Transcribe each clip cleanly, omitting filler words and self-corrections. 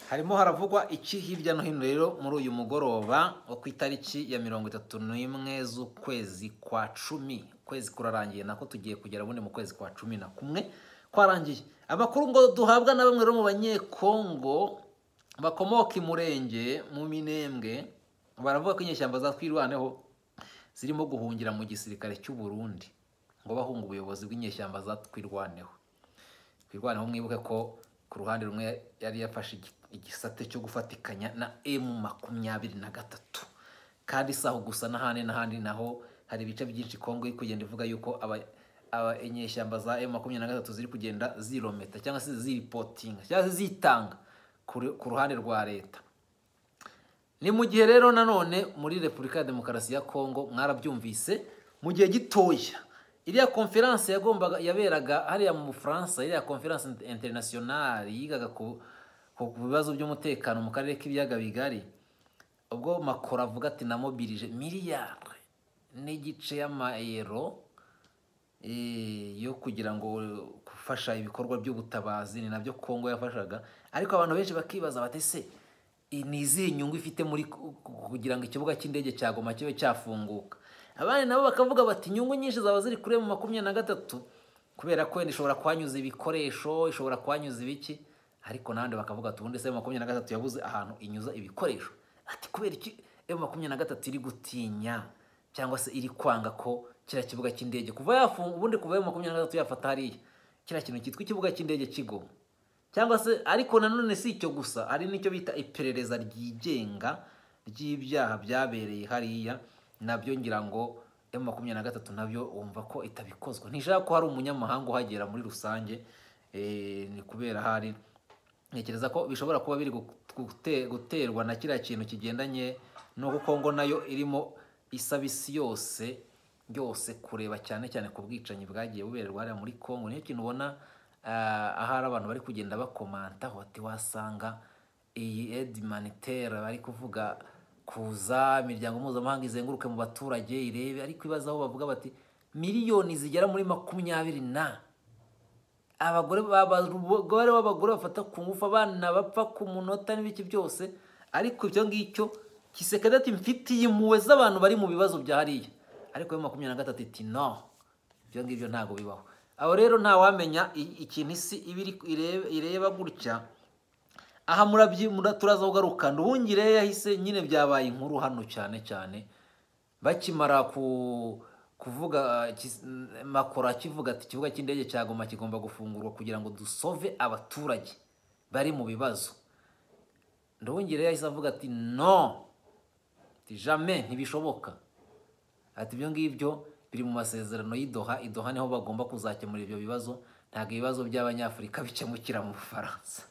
harimo haravugwa iki hirya no hino rero muri uyu mugoroba wo ku itariki ya 31 z'ukwezi kwa 10. Ukwezi kurarangiye nako tugiye kugera bundi mu kwezi kwa 11 kwarangiye. Amakuru ngo duhabwa na bamwe rero mu banyekongo bakomoka imurenge mu Minembwe baravuga ko inyeshyamba za Twirwaneho zirimo guhungira mu gisirikare cy'u Burundi ngo bahunga ubuyobozi bw'inyeshyamba za Twirwaneho. Twirwaneho mwibuke ko ku ruhande rumwe yari yafashe igisate cyo gufatikanya na M23 kandi saho gusa n'ahandi naho hari ibice byinshi Kongo iri kugenda ivuga yuko aba inyeshyamba za M23 ziri kugenda zirometa cyangwa se ziripotinga cyangwa se zitanga ku ruhande rwa leta. Ni mu gihe rero nanone muri Repubulika ya Demokarasi ya Kongo mwarabyumvise mu gihe gitoya iriya conference yaberaga hariya mu France, iriya conference internationale yigaga ku bibazo by'umutekano mu karere k'ibiyaga bigari, ubwo Macron avuga ati namobilije miliyari n'igice y'amayero yo kugira ngo gufasha ibikorwa by'ubutabazi, ni nabyo Kongo yafashaga. Ariko abantu benshi bakibaza bati se ni izihe nyungu ifite muri kugira ngo ikibuga cy'indege cya Goma kibe cyafunguka? Abandi nabo bakavuga bati inyungu nyinshi zaba ziri kure mu 23 kubera ko ishobora kwanyuza ibikoresho, ishobora kwanyuza ibiki. Ariko nande bakavuga ati ubundi se 23 yabuze ahantu inyuza ibikoresho. Ati kubera iki M23 iri gutinya cyangwa se iri kwanga ko kira kibuga cy'indege kuva yafunga, ubundi kuva M23 yafata hariya kira kintu cyitwa ikibuga cy'indege Kigoma cyangwa se. Ariko nanone si icyo gusa, ari nicyo bita iperereza ryigenga ry'ibyaha byabereye hariya, nabyo ngira ngo M23 nabyo wumva ko itabikozwa. Ntishaka ko hari umunyamahanga uhagera muri rusange, ni kubera hari ntekereza ko bishobora kuba biri guterwa na kiriya kintu kigendanye no Kongo nayo irimo isabisi yose kureba cyane ku bwicanyi bwagiye bubererwa hariya muri Kongo. Niyo kintu ubona ahari abantu bari kugenda bakomanta hoti wasanga iyi aide humanitaire bari kuvuga kuza imiryango mpuzamahanga izenguruke mu baturage irebe, ariko ibazaho bavuga bati miliyoni zigera muri 20 na abagore b'abagore bafata ku ngufu, abana bapfa ku munota n'ibiki byose. Ariko ibyo ngicyo Kisekedi ati mfitiye impuhwe z'abantu bari mu bibazo bya hariya, ariko M23 iti no, ibyo ngibyo ntago bibaho. Aho rero nta wamenya ikintu isi ireba gutya. Aha turaza kugaruka Nduhungire yahise nyine byabaye inkuru hano cyane bakimara kuvuga Macron akivuga ati ikibuga cy'indege cya Goma kigomba gufungurwa kugira ngo dusove abaturage bari mu bibazo. Nduhungire yahise avuga ati no, ati jamais, ntibishoboka. Ati ibyo ngibyo biri mu masezerano y'Idoha niho bagomba kuzakemura ibyo bibazo, ntago ibibazo by'abanyafrika bikemukira mu Faransa.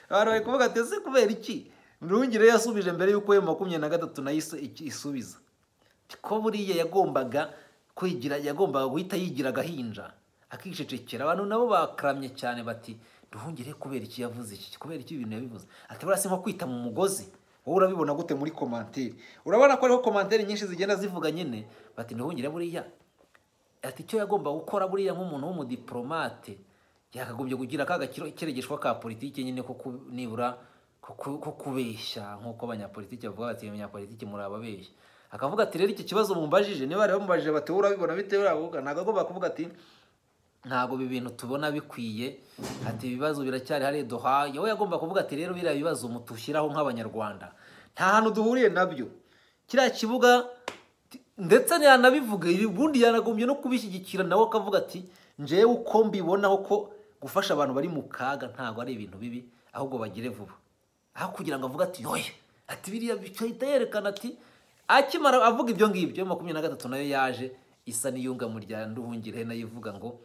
Abantu bari kuvuga ati ese kubera iki Nduhungire yasubije mbere yuko M23 nayo isubiza ko buriya yagombaga guhita yigira gahinja akicecekera. Abantu nabo bakramye cyane bati Nduhungire kubera iki yavuze iki, kubera iki ibintu yabivuze. Ati burase nko kwita mu mugozi. Wowe urabibona gute muri commentaire? Urabona ko ariho commentaire nyinshi zigenda zivuga nyine bati Nduhungire buriya ati icyo yagomba gukora buriya nk'umuntu w'umudiplomate yakagombye kugira kaga kiregeshwa ka politike nyine ko nibura ko kubeshya nk'uko abanyapolitike bavuga bati abanyapolitike muri ababeshya. Akavuga ati rero iki kibazo mumbajije niba rero mumbajije bati urabibona bite uravuga, ntago agomba kuvuga ati ntago ibintu tubona bikwiye, ati ibibazo biracyari hari Doha. Yewe yagomba kuvuga ati rero biriya bibazo mutushyiraho nk'abanyarwanda nta hantu duhuriye nabyo. Kiriya kibuga ndetse yanabivuga ubundi yanagombye no kubishyigikira nawe akavuga ati njewe uko mbibonaho ko gufasha abantu bari mu kaga ntago ari ibintu bibi, ahubwo bagire vuba. Aho kugira ngo avuga ati yoye ati biriya bicahita yerekana ati akimara avuga ibyo ngibyo M23 nayo yaje isa niyunga mu rya Nduhungire nayo ivuga ngo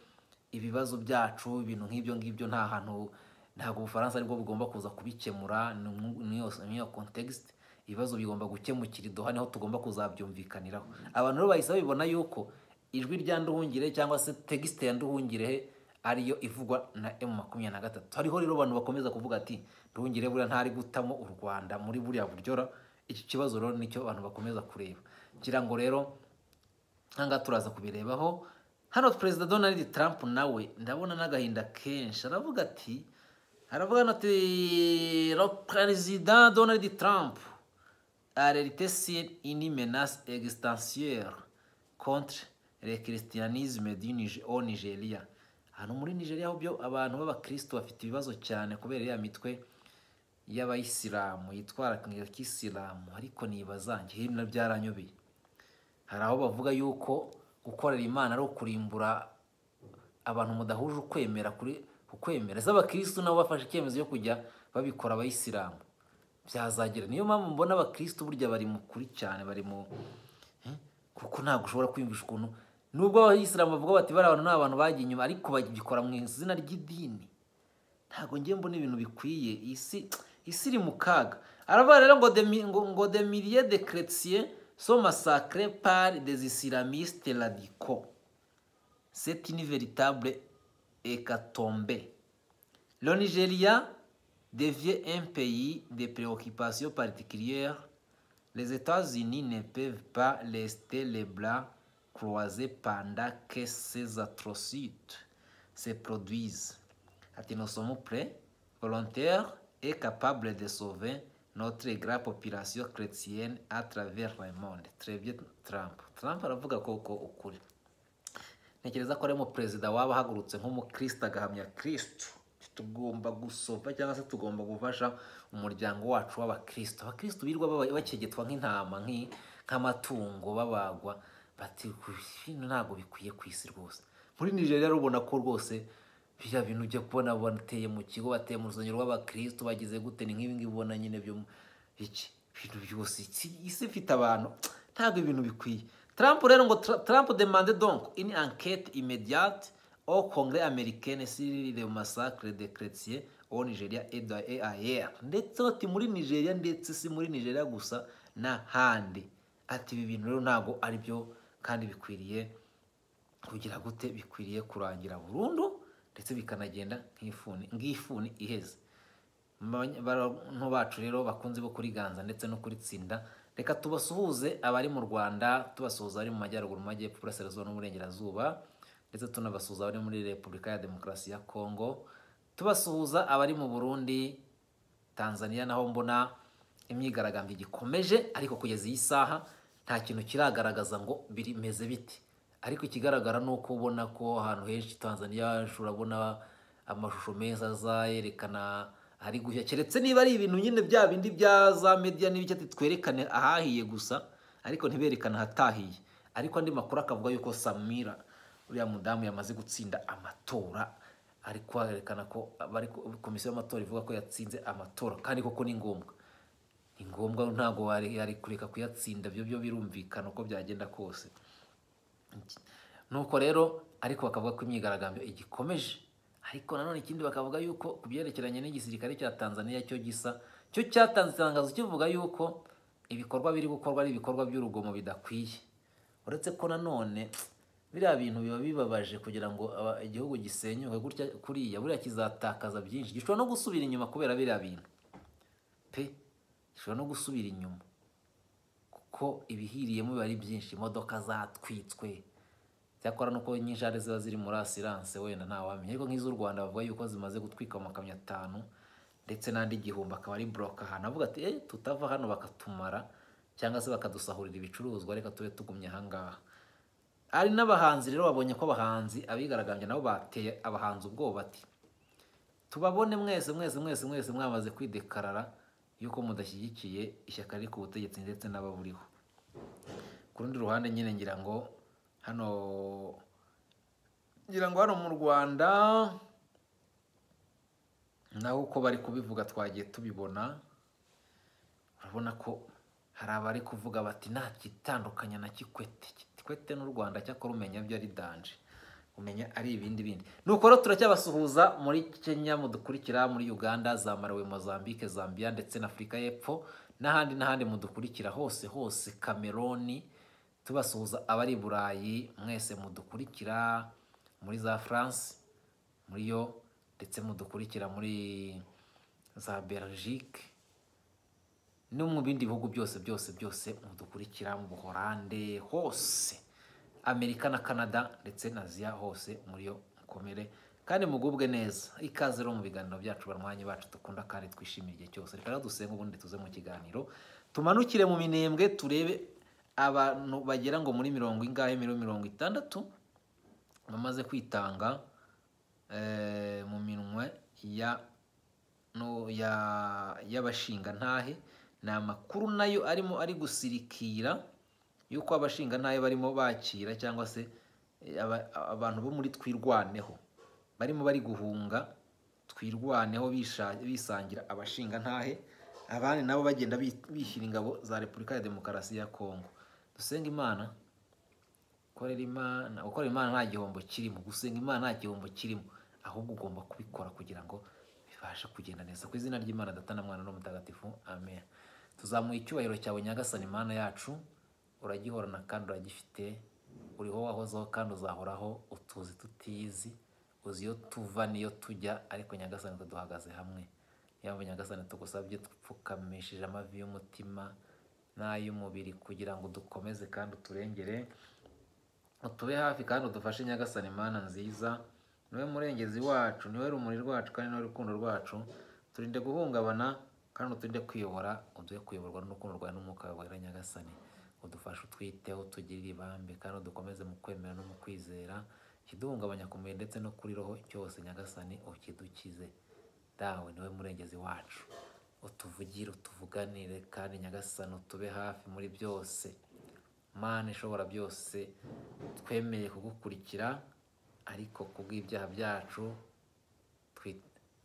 ibibazo byacu ibintu nk'ibyo ngibyo nta hantu, ntago Ubufaransa aribwo bugomba kuza kubikemura. Niyo context ibibazo bigomba gukemukira Doha niho tugomba kuzabyumvikaniraho. Abantu rero bahise babibona yuko ijwi rya Nduhungire cyangwa se text ya Nduhungire ariyo ivugwa na M23. Hariho rero abantu bakomeza kuvuga ati Nduhungire buriya ntari gutamo u Rwanda muri buriya buryo. Iki kibazo rero nicyo abantu bakomeza kureba kira ngo rero hanga turaza kubirebaho. Hano President Donald Trump nawe ndabona n'agahinda kenshi aravuga ati aravuga ati le président Donald Trump a réalité sur une menace existentielle contre le christianisme au Nigeria. Hano muri Nigeria ho byo abantu b'abakristo bafite ibibazo cyane kubera ya mitwe y'abayisilamu yitwara k'isilamu, ariko nibazange hino byaranyobeye. Hari aho bavuga yuko gukorera Imana ari ukurimbura abantu mudahuje ukwemera kuri ukwemera. Z'abakristo nabo bafashe icyemezo yo kujya babikora abayisilamu, byazagira. Niyo mpamvu mbona abakristo burya bari mu kuri cyane, bari mu kuko ntabwo ushobora kwiyumvisha ukuntu nubwo abayisilamu bavuga bati bari abantu n'abantu bagiye inyuma, ariko bagikora mu izina ry'idini. Ntabwo ngiye mbona ibintu bikwiye. Isi iri mu kaga. Aravuga rero ngo des milliers de chrétiens sont massacrés par des islamistes radicaux. C'est une véritable hécatombe. Le Nigeria devient un pays de préoccupations particulières. Les États-Unis ne peuvent pas rester les bras croisés pendant que ces atrocités se produisent. Nous sommes prêts, volontaires et capables de sauver notre grande population chrétienne à travers le monde. Très bien, Trump. Trump aravuga koko ukuri. Ntekereza ko ari mu perezida waba hagurutse nk'umukristo agahamya Kristo. Tugomba gusova cyangwa se tugomba gufasha umuryango wacu w'abakristo. Abakristo birwa bakegetwa nk'intama nk'amatungo babagwa, bati ibintu ntabwo bikwiye ku isi rwose. Muri Nigeria rubona ko rwose biriya bintu ujya kubona bateye mu kigo, bateye mu rusengero rw'abakristo, bagize gute ni nk'ibi ngibi ubona nyine byo iki bintu byose isi ifite abantu, ntabwo ibintu bikwiye. Trump rero ngo Trump demande donc une enquête immédiate au Congrès américain sur le massacre des chrétiens au Nigeria et ailleurs. Ndetse ati muri Nigeria, ndetse si muri Nigeria gusa n'ahandi. Ati ibi bintu rero ntabwo ari byo kandi bikwiriye kugira gute, bikwiriye kurangira burundu ndetse bikanagenda nk'ifuni iheze. Abantu bacu rero bakunze bo kuri ganza ndetse no kuri tsinda, reka tubasuhuze abari mu Rwanda, tubasuhuza abari mu majyaruguru, mu majyepfo, burasirazuba n'uburengerazuba, ndetse tunabasuhuza abari muri Repubulika ya Demokarasi ya Kongo, tubasuhuza abari mu Burundi, Tanzania naho mbona imyigaragambyo gikomeje, ariko kugeza iyi saha nta kintu kiragaragaza ngo birimeze biti. Ariko ikigaragara nuko ubona ko ahantu henshi Tanzania urabona amashusho meza azayerekana ari gushya, keretse niba ari ibintu nyine bya bindi bya za media n'ibiki ati twerekane ahahiye gusa, ariko ntiberekana hatahiye. Ariko andi makuru akavuga yuko Samira uriya mudamu yamaze gutsinda amatora, ariko arerekana ko bari komisiyo y'amatora ivuga ko yatsinze amatora, kandi koko ni ngombwa. Ni ngombwa, ntago yari kureka kuyatsinda, byo birumvikana uko byagenda kose. Nuko rero ariko bakavuga ko imyigaragambyo igikomeje, ariko nanone ikindi bakavuga yuko kubyerekeranye n'igisirikare cya Tanzania cyo cyatanze itangazo kivuga yuko ibikorwa biri gukorwa ari ibikorwa by'urugomo bidakwiye. Uretse ko nanone biriya bintu biba bibabaje kugira ngo igihugu gisenyuke gutya kuriya, buriya kizatakaza byinshi, gishobora no gusubira inyuma kubera biriya bintu gishobora no gusubira inyuma kuko ibihiriyemo biba ari byinshi. Imodoka zatwitswe, cyakora nuko nyinshi ari ziba ziri muri assurance, wenda ntawamenya, ariko nk'iz'u Rwanda bavuga yuko zimaze gutwika amakamyo 5 ndetse n'andi 1000 akaba ari block ahantu. Avuga ati tutava hano bakatumara cyangwa se bakadusahurira ibicuruzwa, reka tube tugumye ahangaha. Ari n'abahanzi rero babonye ko abahanzi abigaragambye nabo bateye abahanzi ubwoba, ati tubabone mwese mwamaze kwidekarara yuko mudashyigikiye ishyaka riri ku butegetsi ndetse n'ababuriho. Ku rundi ruhande nyine ngira ngo hano mu Rwanda naho uko bari kubivuga twagiye tubibona. Urabona ko hari abari kuvuga bati nta kitandukanya na Kikwete n'u Rwanda, cyakora umenya byo ari danje, umenya ari ibindi. Nuko rero turacyabasuhuza muri Kenya, mudukurikira muri Uganda, za Malawi, Mozambique, Zambia ndetse na Afrika y'Epfo n'ahandi mudukurikira hose Cameroon. Tubasuhuza abari Burayi mwese mudukurikira muri za France muri yo, ndetse mudukurikira muri za Belgique no mu bindi bihugu byose mudukurikira, mu Buholande hose, Amerika na Canada ndetse na Asia hose muri yo mukomere kandi mugubwe neza. Ikaze rero mu biganiro byacu barwanyi bacu dukunda kandi twishimiye igihe cyose. Reka dusenga ubundi tuze mu kiganiro, tumanukire mu minembwe turebe abantu bagera ngo muri 60 bamaze kwitanga mu minwe y'abashinga ntahe. Ni amakuru nayo arimo ari gusirikira yuko abashinga ntahe barimo bakira cyangwa se abantu bo muri Twirwaneho barimo bari guhunga Twirwaneho bisangira abashinga ntahe, abandi nabo bagenda bishyira ingabo za Repubulika ya Demokarasi ya Kongo. Dusenga Imana, ukorera Imana nta gihombo kirimo, gusenga Imana nta gihombo kirimo, ahubwo ugomba kubikora kugira ngo bibashe kugenda neza. Ku izina ry'Imana Data na Mwana n'Umutagatifu, amen. Tuzamuye icyubahiro cyawe Nyagasani Imana yacu, uragihorana kandi uragifite, uriho wahozeho kandi uzahoraho, utuzi tutizi, uzi iyo tuva niyo tujya, ariko Nyagasani duhagaze hamwe. Yambo Nyagasani tugusabye dupfukamishije amavi y'umutima n'ay'umubiri kugira ngo dukomeze kandi uturengere, utube hafi kandi udufashe Nyagasani Imana nziza. Niwe murengezi wacu, niwe rumuri rwacu kandi niwe rukundo rwacu. Turinde guhungabana kandi uturinde kwiyobora, uduhe kuyoborwa n'urukundo rwawe n'umwuka wawe wera Nyagasani. Udufashe utwiteho, tugirire ibambe kandi udukomeze mu kwemera no mu kwizera. Kiduhungabanya ku mubiri ndetse no kuri roho cyose Nyagasani ukidukize. Dawe niwe murengezi wacu, utuvugire utuvuganire kandi Nyagasani utube hafi muri byose. Mana ishobora byose, twemeye kugukurikira ariko kubw'ibyaha byacu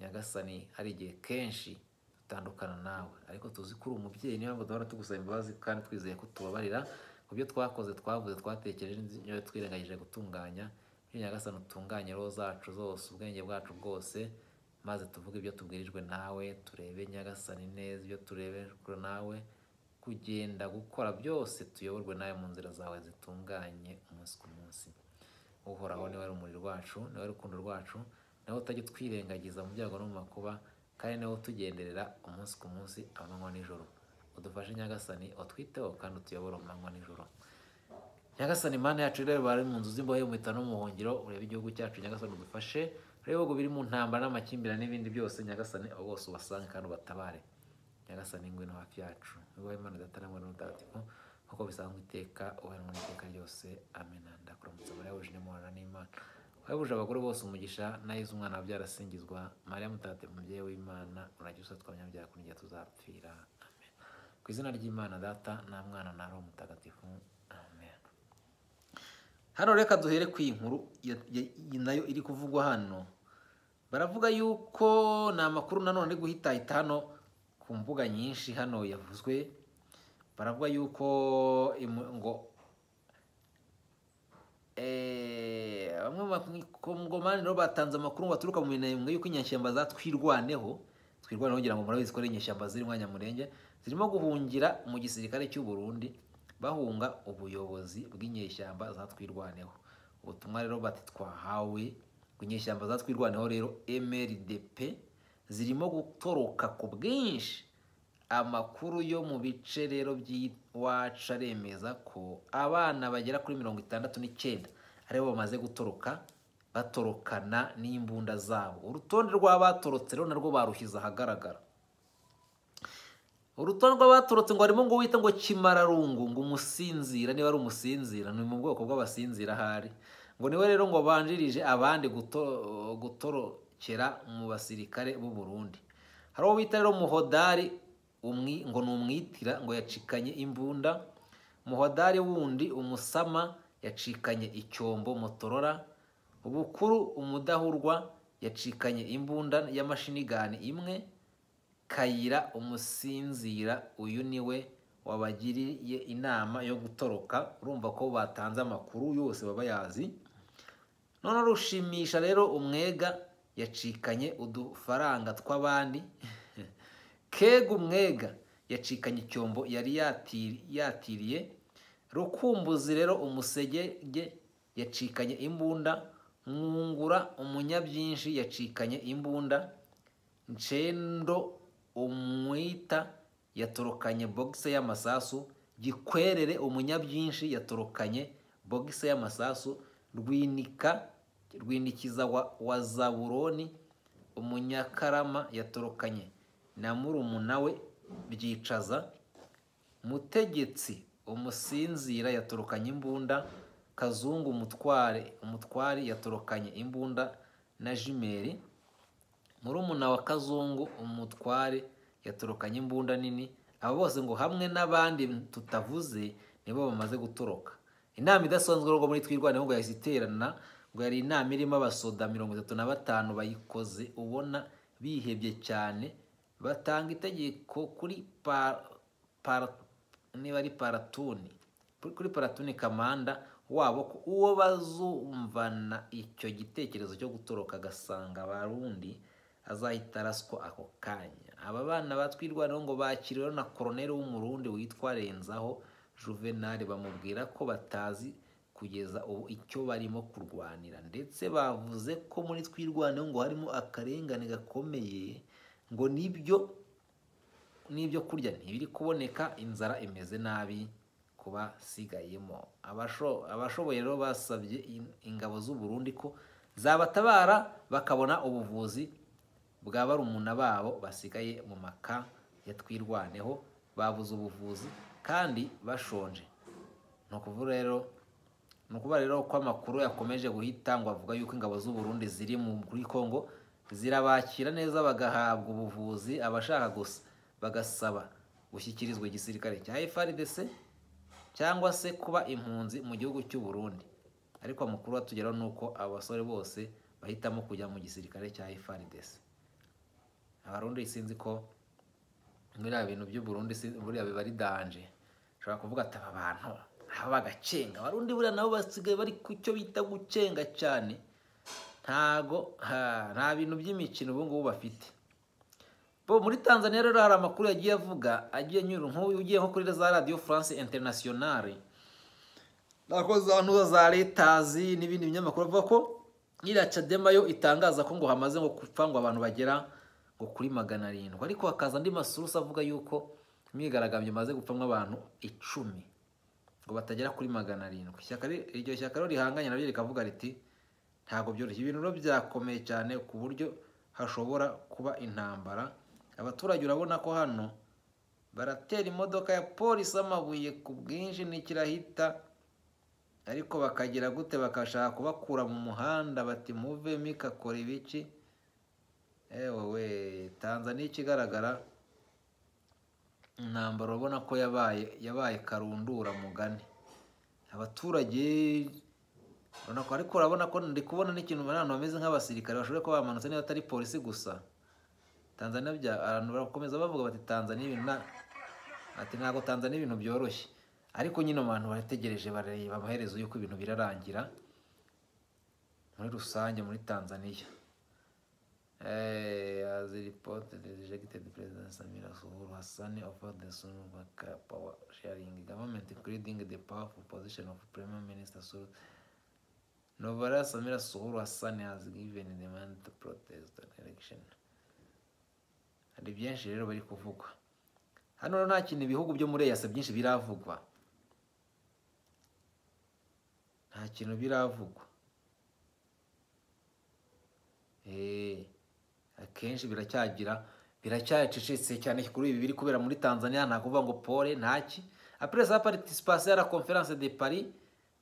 Nyagasani hari igihe kenshi dutandukana nawe, ariko tuzi ko uri umubyeyi, niyo mpamvu duhora tugusaba imbabazi kandi twizeye ko tubabarira ku byo twakoze, twavuze, twatekereje n'ibyo twirengagije gutunganya. Nyagasani utunganye roho zacu zose, ubwenge bwacu bwose, maze tuvuge ibyo tubwirijwe nawe, turebe Nyagasani neza ibyo turebejwe nawe, kugenda gukora byose tuyoborwe nawe mu nzira zawe zitunganye umunsi ku munsi. Uhoraho niwe rumuri rwacu, niwe rukundo rwacu, niwe utajya twirengagiza mu byago no mu makuba, kandi niwe utugenderera umunsi ku munsi, amanywa n'ijoro. Udufashe Nyagasani, utwiteho kandi utuyobore amanywa n'ijoro. Nyagasani Imana yacu rero bari mu nzu z'imbohe, mu bitano n'umuhungiro, urebe igihugu cyacu Nyagasani udufashe, urebe ibihugu biri mu ntambara n'amakimbirane n'ibindi byose Nyagasani, abo bose ubasange kandi ubatabare. Nyagasani ngwino hafi yacu, wowe Imana Data na Mwana n'Umutagatifu, nk'uko bisanzwe iteka ubu no mu iteka ryose, amen. Ndakuramutsa Mariya wuje Imana n'Imana, wahebuje abagore bose umugisha, na Yezu umwana wabyara asingizwa. Mariya Mutagatifu umubyeyi w'Imana, urajya usatwa abanyabyaha kuri njye tuzapfira, amen. Ku izina ry'Imana Data na Mwana na Roho Mutagatifu, amen. Hano reka duhere ku inkuru nayo iri kuvugwa hano. Baravuga yuko ni amakuru nanone ari guhitahita hano ku mbuga nyinshi hano yavuzwe. Baravuga yuko ngo bamwe Kongomani rero batanze amakuru baturuka mu minembwe yuko inyeshyamba za Twirwaneho ngira ngo murabizi ko ari inyeshyamba ziri mu Nyamurenge, zirimo guhungira mu gisirikare cy'u Burundi, bahunga ubuyobozi bw'inyeshyamba za Twirwaneho. Ubutumwa rero bati twahawe inyeshyamba za Twirwaneho rero MRDP zirimo gutoroka ku bwinshi. Amakuru yo mu bice rero by'iwacu aremeza ko abana bagera kuri 69 aribo bamaze gutoroka, batorokana n'imbunda zabo. Urutonde rw'abatorotse rero narwo barushyize ahagaragara. Urutonde rw'abatorotse ngo harimo ngo wita ngo Kimararungu, ngo umusinzira, niba ari umusinzira, ni mu bwoko bw'abasinzira ahari, ngo niwe rero ngo banjirije abandi gutorokera mu basirikare b'u Burundi. Hari uwo bita rero Muhodari, ngo ni umwitira, ngo yacikanye imbunda. Muhodari wundi Umusama yacikanye icyombo Motorora. Ubukuru Umudahurwa yacikanye imbunda y'amashinigani imwe. Kayira umusinzira, uyu niwe wabagiriye inama yo gutoroka. Urumva ko batanze amakuru yose baba yazi. None Rushimisha rero Umwega yacikanye udufaranga tw'abandi. Kega Umwega yacikanye icyombo yari yatiriye. Rukumbuzi rero Umusegege yacikanye imbunda. Mwungura Umunyabyinshi yacikanye imbunda. Ncendo Umwita yatorokanye bogise y'amasasu. Gikwerere Umunyabyinshi yatorokanye bogise y'amasasu. Rwinika Rwinikiza wa Zabuloni Umunyakarama yatorokanye na murumuna we Byicaza. Mutegetsi Umusinzira yatorokanye imbunda. Kazungu umutware yatorokanye imbunda na Jimeri. Murumuna wa Kazungu umutware yatorokanye imbunda nini. Abo bose ngo hamwe n'abandi tutavuze nibo bamaze gutoroka. Inama idasanzwe rwo muri Twirwaneho ngo yahise iterana, ngo yari inama irimo abasoda 35 bayikoze ubona bihebye cyane. Batanga itegeko kuri niba ari paratuni, kuri paratuni kamanda wabo ko uwo bazumvana icyo gitekerezo cyo gutoroka agasanga abarundi azahita araswa ako kanya. Aba bana batwirwaneho ngo bakiriwe na koroneli w'umurundi witwa Renzaho Juvenal, bamubwira ko batazi kugeza ubu icyo barimo kurwanira, ndetse bavuze ko muri Twirwaneho ngo harimo akarengane gakomeye, ngo n'ibyo kurya ntibiri kuboneka, inzara imeze nabi kuba sigayemo. Abashoboye rero basabye ingabo z'u Burundi ko zabatabara bakabona ubuvuzi bwa barumuna babo basigaye mu maka ya Twirwaneho, babuze ubuvuzi kandi bashonje. Nukuvuga rero ko amakuru yakomeje guhita ngo avuga yuko ingabo z'u Burundi ziri muri Kongo zirabakira neza bagahabwa ubuvuzi, abashaka gusa bagasaba gushyikirizwa igisirikare cya FARDC cyangwa se kuba impunzi mu gihugu cy'u Burundi. Ariko amakuru atugeraho nuko abasore bose bahitamo kujya mu gisirikare cya FARDC. Abarundi sinzi ko muri bintu by'u Burundi buriya biba ari danje. Ushobora kuvuga ati aba bantu aba bagacenga. Abarundi buriya nabo basigaye bari ku cyo bita gucenga cyane. Nta bintu by'imikino ubu ngubu bafite. Muri Tanzania rero hari amakuru yagiye avuga, agiye nyuru nk'uyu ugiye nko kuri za Radio France Internationale, nako za Letazi n'ibindi binyamakuru bavuga ko iriya Chadema yo itangaza ko ngo hamaze ngo gupfa ngo abantu bagera ngo kuri 700, ariko hakaza andi masurusi avuga yuko imyigaragambyo imaze gupfamwa abantu 10 ngo batagera kuri 700. Iryo shyaka rero rihanganye nabyo rikavuga riti ntago byoroshye, ibintu rero byakomeye cyane ku buryo hashobora kuba intambara. Abaturage urabona ko hano baratera imodoka ya polisi amabuye ku bwinshi n'ikirahita, ariko bakagira gute bakashaka kubakura mu muhanda bati muve mikakora ibiki. Tanzania ikigaragara intambara urabona ko yabaye karundura mugani. Abaturage ariko urabona ko ndi kubona n'ikintu abantu bameze nk'abasirikare bashoboye ko bamanutse niba atari polisi gusa. Tanzania abantu barakomeza bavuga bati Tanzania ibintu ntago Tanzania ibintu byoroshye, ariko nyine abantu barategereje bareba amaherezo yuko ibintu birarangira muri rusange muri Tanzania. As reported, rejected President Samia Suluhu Hassan offered the Sunubaka power sharing government, including the powerful position of Prime Minister Suluhu. Novara Samia Suluhu Hassan has given the man to protest the election. Hari byinshi rero bari kuvugwa hano, nta kintu ibihugu byo muri EAC byinshi biravugwa, nta kintu biravugwa. Akenshi biracyacecetse cyane kuri ibi biri kubera muri Tanzania. Nta kuvuga ngo pole ntaki. Après sa participation à la conférence de Paris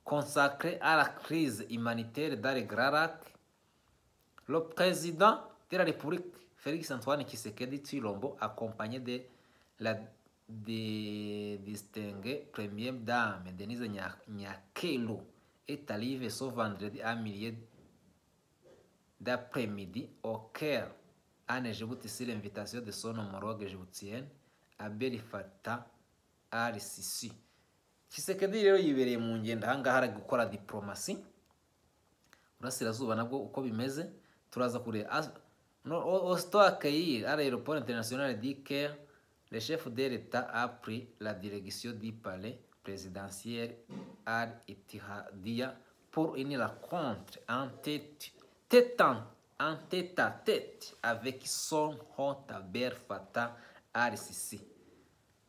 consacrée à la crise humanitaire dans le Grand Lac, le président de la République Félix Antoine Tshisekedi Tshilombo, accompagné de la distinguée première dame Denise Nyakelu, est arrivé ce vendredi à milieu d'après-midi au Caire, en Djibouti, sur l'invitation de son homologue djiboutien Abdel Fattah al-Sisi. Tshisekedi rero yibereye mu ngendo ahangaha ari gukora diplomasi. Burasirazuba nabwo uko bimeze turaza kureba. Aussitôt accueilli à l'aéroport international du Caire, le chef de l'État a pris la direction du palais présidentiel Al-Ittihadiyya pour une rencontre en tête-à-tête avec son hôte Abdel Fattah al-Sisi.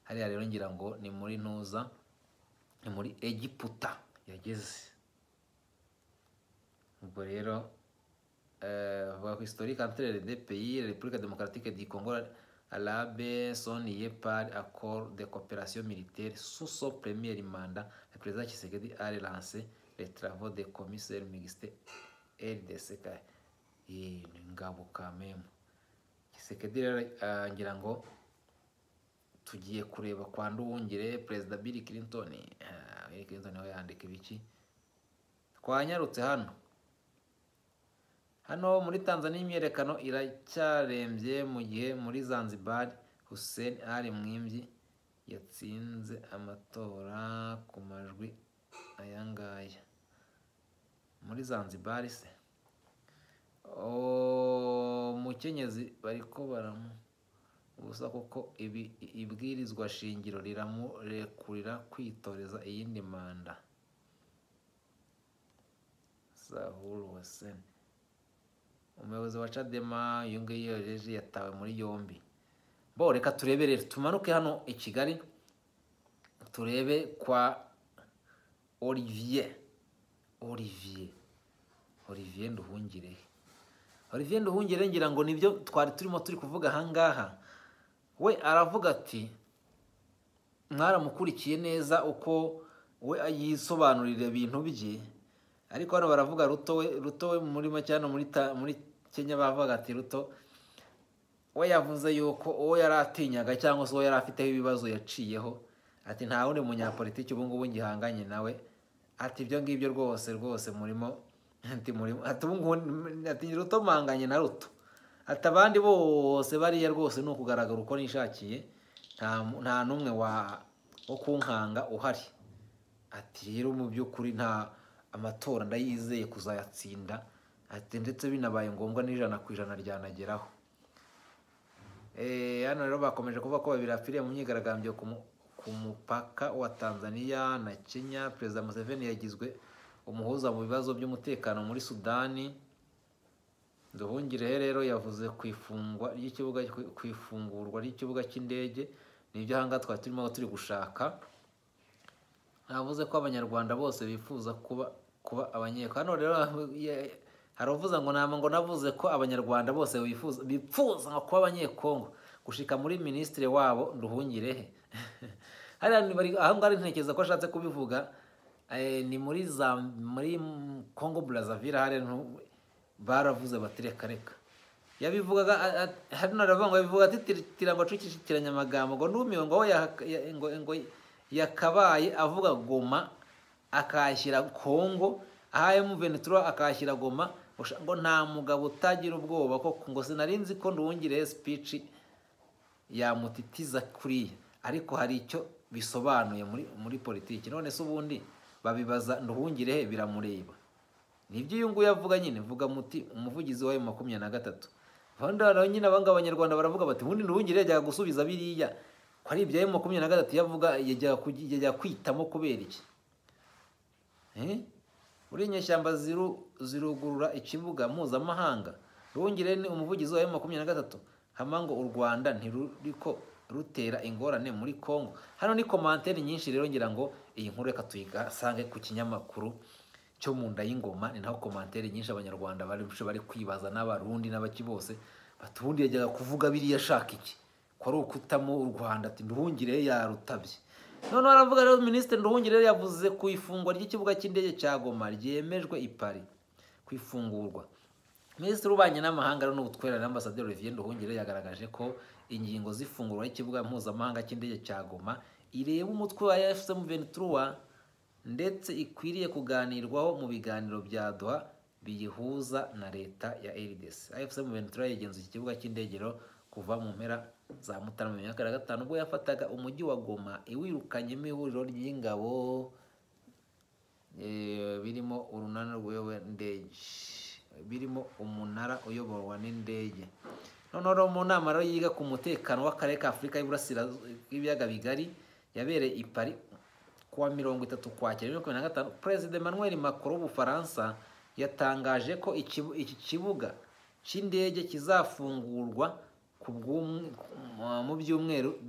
Hariya rero ngira ngo ni muri Ntuza, ni muri Egiputa yageze. Ubwo rero voit historique entre les deux pays, la République démocratique du Congo arabe sont liés par accord de coopération militaire. Sous son premier mandat, le président Tshisekedi a relancé les travaux des commissaires mixtes RDC ingabo kamemu. Tshisekedi ngira ngo tugiye kureba kwa Nduhungire perezida Bill Clinton. Bill Clinton nawe yandika ibiki twanyarutse hano muri Tanzania imyerekano iracyarembye mu gihe muri Zanzibar Hussein Ali Mwinyi yatsinze amatora ku majwi ayangaya. Muri Zanzibar se umukenyezi bariko baramu ubusa kuko ibwirizwa shingiro riramurekurira kwitoreza iyindi manda. Sahuru Hussein umuyobozi wa Chadema yungiyereje yatawe muri yombi. Bo reka tureberere tumanuke hano i Kigali turebe kwa Olivier Nduhungire. Olivier Nduhungire ngira ngo nibyo twari turimo turi kuvuga hangaha. We aravuga ati mwaramukurikiye neza uko we yisobanurira ibintu bye, ariko hano baravuga Ruto we muri macyano muri Kenya bavuga ati Ruto we yavuze yuko uwo yaratinyaga cyangwa se uwo yari afiteho ibibazo yaciyeho, ati nta wundi munyapolitiki ubu ngubu ngihanganye nawe, ati ibyo ngibyo rwose murimo ati ubu ngubu ati Ruto manganye na Ruto, ati abandi bose bariya rwose ni ukugaragara uko nishakiye, nta n'umwe wo kunkanga uhari. Ati rero mu by'ukuri nta amatora ndayizeye kuzayatsinda, ati ndetse binabaye ngombwa n'100% ryanageraho. Hano rero bakomeje kuvuga ko babiri apfiriye mu myigaragambyo ku mupaka wa Tanzania na Kenya. Perezida Museveni yagizwe umuhuza mu bibazo by'umutekano muri Sudani. Nduhungire rero yavuze ku ifungurwa ry'ikibuga cy'indege, nibyo hanga twari turimo turi gushaka. Navuze ko abanyarwanda bose bifuza kuba abanyekongo. Hano rero haravuza ngo navuze ko abanyarwanda bose bifuza kuba abanyekongo gushika muri ministre wabo Nduhungire. Aho ngari ntekereza ko ashatse kubivuga ni muri Congo Brazzaville. hari baravuze batireka yabivugaga hano aravuga ngo bivuga ati tirango cukishikiranya amagambo ngo numiwe ngo yakabaye avuga Goma akashyira Kongo, ahaye M23 akashyira Goma, ngo nta mugabo utagira ubwoba ko ngo sinarinzi ko Nduhungire speech yamutitiza kuriya, ariko hari icyo bisobanuye muri politiki. None se ubundi babibaza Nduhungire biramureba? Nibyo uyu nguyu yavuga nyine, vuga muti umuvugizi wa M23. Handa nyine abanyarwanda baravuga bati ubundi Nduhungire yajya gusubiza biriya ko ari ibya M23 yavuga, yajya kwitamo kubera iki? Uri nyeshyamba zirugurura ikibuga mpuzamahanga. Nduhungire ni umuvugizi wa M23 hamango u Rwanda ntiruriko rutera ingorane muri Kongo. Hano ni commentaire nyinshi rero ngira ngo iyi nkuru reka tuyigasange ku kinyamakuru cyo mu nda y'ingoma. Ni naho commentaire nyinshi abanyarwanda bari kwibaza n'abarundi n'abaki bose batubundi yajyaga kuvuga biriya shaka iki ko ari ukutamo u Rwanda, ati Nduhungire yarutabye. None baravuga rero Ministre Nduhungire yavuze ku ifungwa ry'ikibuga cy'indege cya Goma ryemejwe i Paris kwifungurwa. Ministre w'Ububanyi n'Amahanga n'Ubutwererane Ambassadeur Olivier Nduhungire yagaragaje ko ingingo z'ifungurwa ry'ikibuga mpuzamahanga cy'indege cya Goma ireba umutwe wa M23 ndetse ikwiriye kuganirwaho mu biganiro bya Doha biyihuza na leta ya RDC. M23 yagenzuye ikibuga cy'indege kuva mu mpera za Mutarama 2025 ubwo yafataga umujyi wa Goma iwirukanyemo ihuriro ry'ingabo birimo urunana rw'uyobowe ndege, birimo umunara uyoborwa n'indege. None mu nama rero yiga ku mutekano w'akarere ka Afurika y'Ibiyaga bigari yabereye i Paris kuwa 30 Ukwakira 2025, President Emmanuel Macron w'Ubufaransa yatangaje ko iki kibuga cy'indege kizafungurwa mu byumweru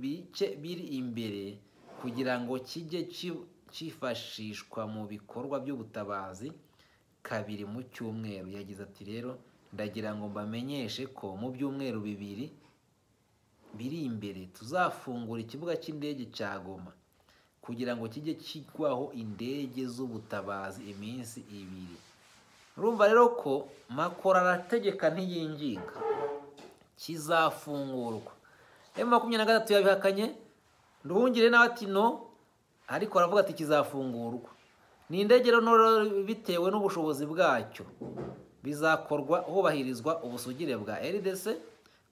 biri imbere kugira ngo kijye cyifashishwa mu bikorwa by'ubutabazi kabiri mu cyumweru. Yagize ati rero ndagira ngo mbamenyeshe ko mu byumweru bibiri biri imbere tuzafungura ikibuga cy'indege cya Goma kugira ngo kijye kigwaho indege z'ubutabazi iminsi 2. Urumva rero ko Makora arategeka ntiyinginga, kizafungurwa. M23 yabihakanye, Nduhungire nawe ati no, ariko aravuga ati kizafungurwa. Ni indege rero bitewe n'ubushobozi bwacyo bizakorwa hubahirizwa ubusugire bwa RDC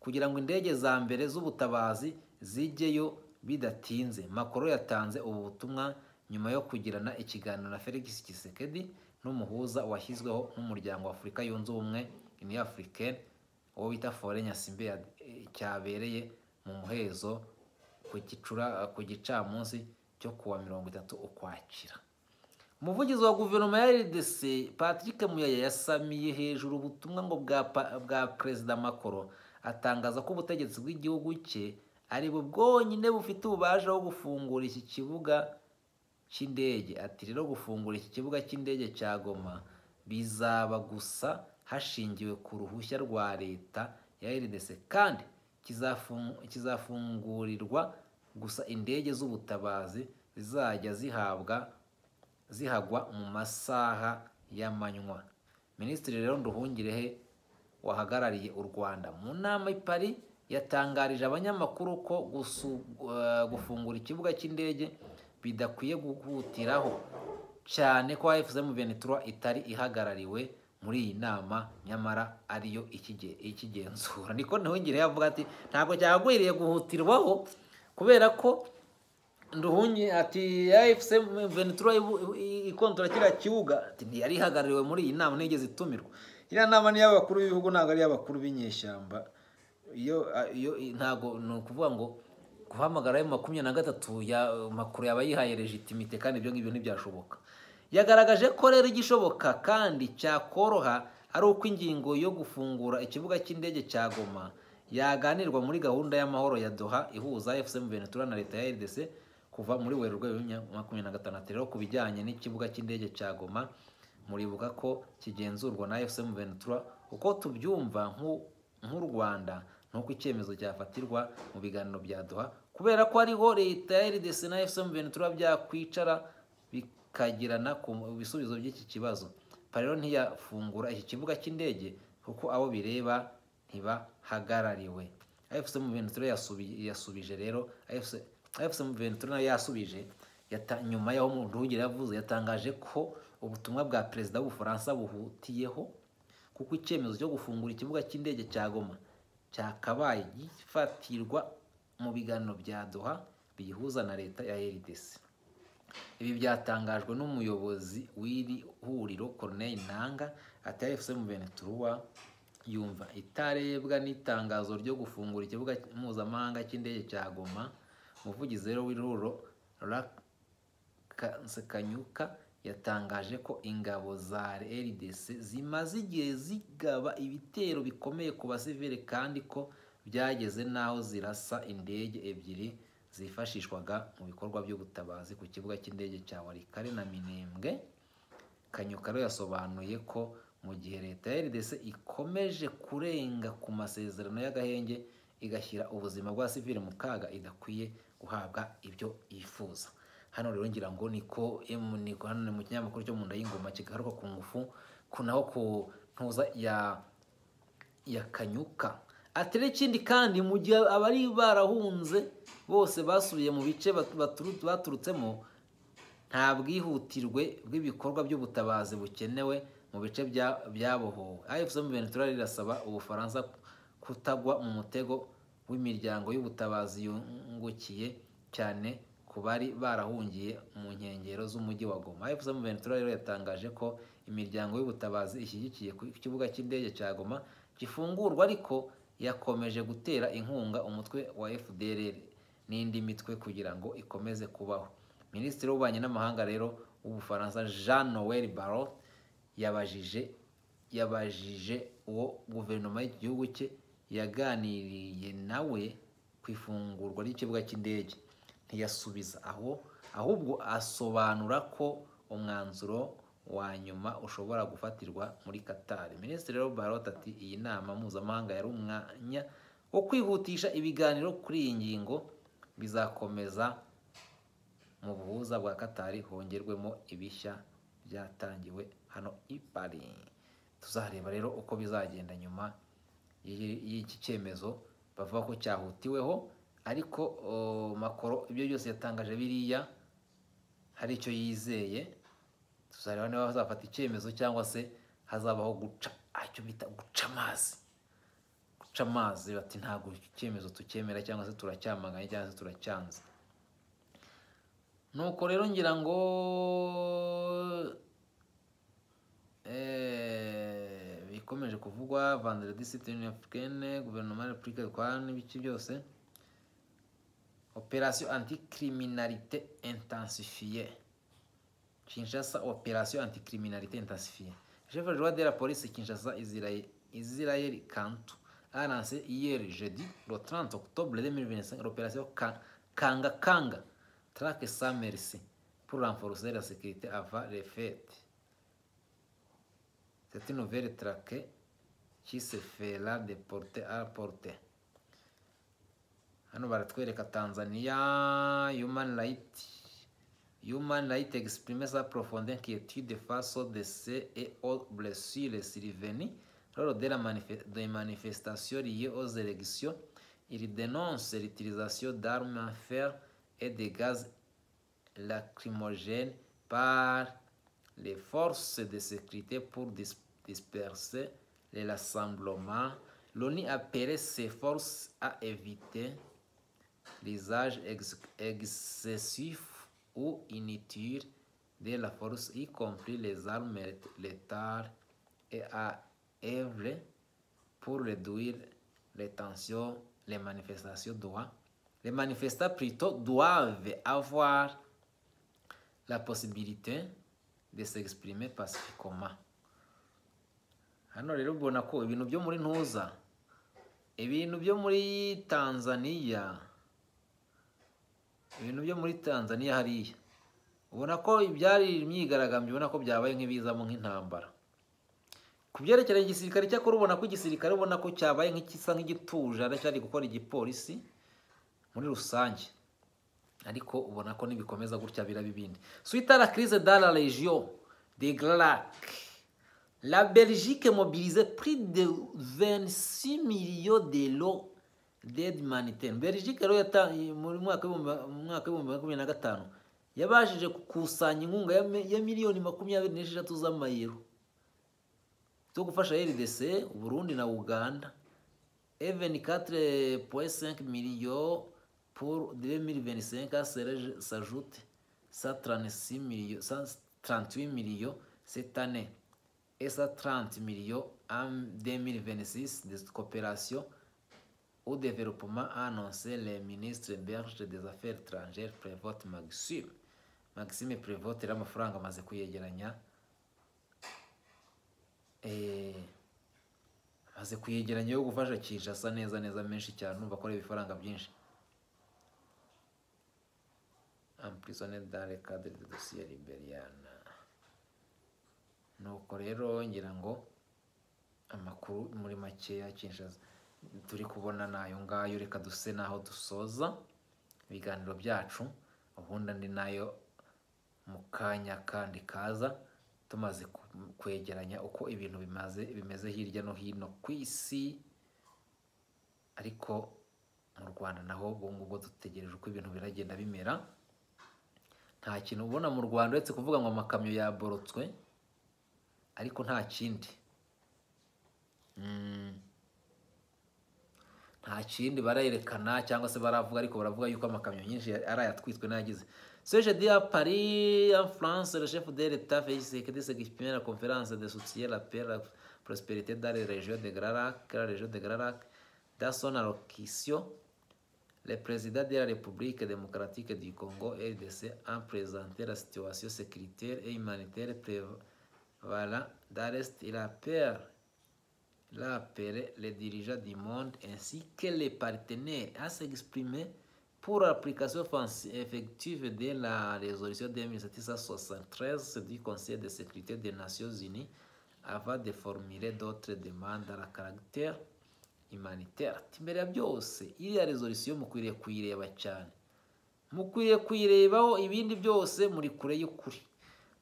kugira ngo indege za mbere z'ubutabazi zijyeyo bidatinze. Makoro yatanze ubu butumwa nyuma yo kugirana ikiganiro na Felix Tshisekedi n'umuhuza washyizweho n'umuryango wa Afurika yunze ubumwe Union Africaine uwo bita Foreign Assembly cyabereye mu muhezo ku gicamunsi cyo kuwa 30 Ukwakira. Umuvugizi wa guverinoma ya RDC Patrick Muyaya yasamiye hejuru ubutumwa ngo bwa Perezida Makoro, atangaza ko ubutegetsi bw'igihugu cye ari bwo bwonyine bufite ububasha bwo gufungura iki kibuga cy'indege. Ati rero gufungura iki kibuga cy'indege cya Goma bizaba gusa hashingiwe ku ruhushya rwa leta ya RDC, kandi kizafungurirwa gusa indege z'ubutabazi zizajya zihagwa mu masaha y'amanywa. Minisitiri rero Nduhungirehe wahagarariye u Rwanda mu nama i Paris yatangarije abanyamakuru ko gufungura ikibuga cy'indege bidakwiye guhutiraho cyane ko M23 itari ihagarariwe muri iyi nama, nyamara ariyo ikigenzura. Niko Nduhungirehe yavuga ati ntabwo cyagwiriye guhutirwaho kubera ko Nduhungi ati M23 ikontora kira kibuga ati yari ihagarariwe muri iyi nama, nigeze itumirwa. Iriya nama ni y'abakuru b'ibihugu ntabwo ari y'abakuru b'inyeshyamba. Iyo ntago no kuvuga ngo guhamagara M23 ya Makuru yaba yihaye legitimite, kandi ibyo ngibyo ntibyashoboka. Yagaragaje ko rero igishoboka kandi cyakoroha ari uko ingingo yo gufungura ikibuga cy'indege cya Goma yaganirwa muri gahunda y'amahoro ya Doha ihuza M23 na leta ya RDC kuva muri Werurwe 2026. Rero ku bijyanye n'ikibuga cy'indege cya Goma, muribuka ko kigenzurwa na M23. Uko tubyumva nk'u Rwanda nuko icyemezo cyafatirwa mu biganiro bya Doha, kubera ko ariho leta ya RDC na M23 byakwicara bikagirana ku bisubizo by'iki kibazo. Rero ntiyafungura iki kibuga cy'indege kuko abo bireba ntibahagarariwe. M23 yasubije rero M23 yasubije nyuma y'aho Nduhungire yavuze, yatangaje ko ubutumwa bwa Perezida w'Ubufaransa buhutiyeho kuko icyemezo cyo gufungura ikibuga cy'indege cya Goma cyakabaye gifatirwa mu biganiro bya Doha bihuza na leta ya RDC. Ibi byatangajwe n'umuyobozi w'iri huriro Corneille Nangaa. Ati M23 yumva itarebwa n'itangazo ryo gufungura ikibuga mpuzamahanga cy'indege cya Goma. Umuvugizi rero w'ihuriro Kanyuka yatangaje ko ingabo za RDC zimaze igihe zigaba ibitero bikomeye ku basivile, kandi ko byageze naho zirasa indege ebyiri zifashishwaga mu bikorwa by'ubutabazi ku kibuga cy'indege cya Walikale na Minembwe. Kanyuka rero yasobanuye ko mu gihe leta ya RDC ikomeje kurenga ku masezerano y'agahenge igashyira ubuzima bwa sivile mu kaga, idakwiye guhabwa ibyo yifuza. Hano rero ngira ngo niko hano mu kinyamakuru cyo mu nda y'ingoma kigaruka ku ngufu kunaho ku ntuza ya Kanyuka. Ati ikindi kandi mu gihe abari barahunze bose basubiye mu bice baturutsemo, nta bwihutirwe bw'ibikorwa by'ubutabazi bukenewe mu bice byabohowe. M23 rirasaba Ubufaransa kutagwa mu mutego w'imiryango y'ubutabazi yungukiye cyane ku bari barahungiye mu nkengero z'umujyi wa Goma. M23 rero yatangaje ko imiryango y'ubutabazi ishyigikiye ku kibuga cy'indege cya Goma gifungurwa, ariko yakomeje gutera inkunga umutwe wa FDLR n'indi mitwe kugira ngo ikomeze kubaho. Minisitiri w'ububanyi n'amahanga rero w'Ubufaransa Jean-Noël Barrot yabajije uwo guverinoma y'igihugu cye yaganiriye nawe ku ifungurwa ry'ikibuga cy'indege. Ntiyasubiza ahubwo asobanura ko umwanzuro wa nyuma ushobora gufatirwa muri Qatar. Minisitiri Barot ati iyi nama mpuzamahanga yari umwanya wo kwihutisha ibiganiro kuri iyi ngingo, bizakomeza mu buhuza bwa Qatar hongerwemo ibishya byatangiwe hano i Paris. Tuzareba rero uko bizagenda nyuma y'iki cyemezo bavuga ko cyahutiweho, ariko Macron ibyo byose yatangaje biriya hari icyo yizeye. Tuzareba niba bazafata icyemezo cyangwa se hazabaho guca icyo bita guca amazi, bati ntabwo icyemezo tucyemera cyangwa se turacyamaganye cyangwa se turacyanze. Nuko rero ngira ngo bikomeje kuvugwa vendredi site africaine gouvernement républicaine kwa n'ibiki byose. Opération anticriminalité intensifiée. Kinshasa, opération anticriminalité intensifiée. Chef de la police Kinshasa, Israël Kantou, a lancé hier jeudi, le 30 octobre 2025, l'opération Kanga, traque sans merci, pour renforcer la sécurité avant les fêtes. C'est une nouvelle traque qui se fera de portée à portée. Hano baratwereka Tanzania, Human Rights exprime sa profonde inquiétude face aux décès et aux blessures survenues lors des manifestations liées aux élections. Il dénonce l'utilisation d'armes à feu et de gaz lacrymogènes par les forces de sécurité pour disperser les rassemblements. L'ONU appelle ces forces à éviter l'usage excessif ou inutile de la force, y compris les armes létales, et à œuvrer pour réduire les tensions. Les manifestants doivent avoir la possibilité de s'exprimer pacifiquement. Hano rero ubona ko ibintu byo muri ntuza, ibintu byo muri Tanzania hariya ubona ko ibyari imyigaragambyo ubona ko byabaye nk'ibizamo nk'intambara. Ku byerekeye igisirikare cyakora ubona ko igisirikare ubona ko cyabaye nk'ikisa nk'igituje cyari gukora igipolisi muri rusange, ariko ubona ko nibikomeza gutya biraba ibindi. Suite à la crise dans la région de Galac, la Belgique mobilisait plus de 26 millions d'euros d'aide humanitaire. Belgique rero muri mwaka w'ibihumbi 2025 yabashije gukusanya inkunga ya miliyoni 26 z'amayero zo gufasha RDC, Burundi na Uganda, et 24,5 millions pour 2025 s'ajoute 138 millions cette année et 130 millions en 2026 de coopération au développement, a annoncé le ministre belge des Affaires étrangères Prévost Maxime Prévost. Rero amafaranga amaze kuyegeranya yo gufasha Kinshasa neza menshi cyane, numva ko ari ibifaranga byinshi. Emprisonné dans le cadre de dossier libérienne. Nuko rero ngira ngo amakuru muri makeya Kinshasa turi kubona nayo ngayo. Reka duse naho dusoza ibiganiro byacu, ubundi ndi nayo mu kanya kandi kaza tumaze kwegeranya uko ibintu bimeze hirya no hino ku isi. Ariko mu Rwanda naho ubwo dutegereje uko ibintu biragenda bimera. Nta kintu ubona mu Rwanda uretse kuvuga ngo amakamyo yaborotswe, ariko nta kindi barayerekana cyangwa se baravuga, ariko baravuga yuko amakamyo nyinshi ari ayatwitswe n'ayagize. Ce jeudi à Paris, en France, le chef de l'État Félix Tshisekedi s'exprimait à la conférence de soutien à la paix et la prospérité dans la région de Galac. Dans son allocution, le président de la République démocratique du Congo, RDC, a présenté la situation sécuritaire et humanitaire prévalant dans l'Est. Il a appelé les dirigeants du monde ainsi que les partenaires à s'exprimer pour l'application effective de la résolution 2773 du Conseil de sécurité des Nations Unies avant de formuler d'autres demandes à caractère humanitaire. Imbere ya byose iriya resolution mukwiriye kuyireba cyane, mukwiriye kuyirebaho, ibindi byose muri kure y'ukuri.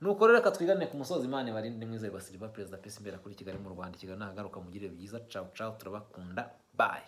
Nuko rero reka twigane ku musozi. Imana ibarinde mwizerwa Silva, Perezida Peace imbere kuri Kigali mu Rwanda. Kigali nahagaruka, mugire byiza. Ciao ciao, turabakunda, bye.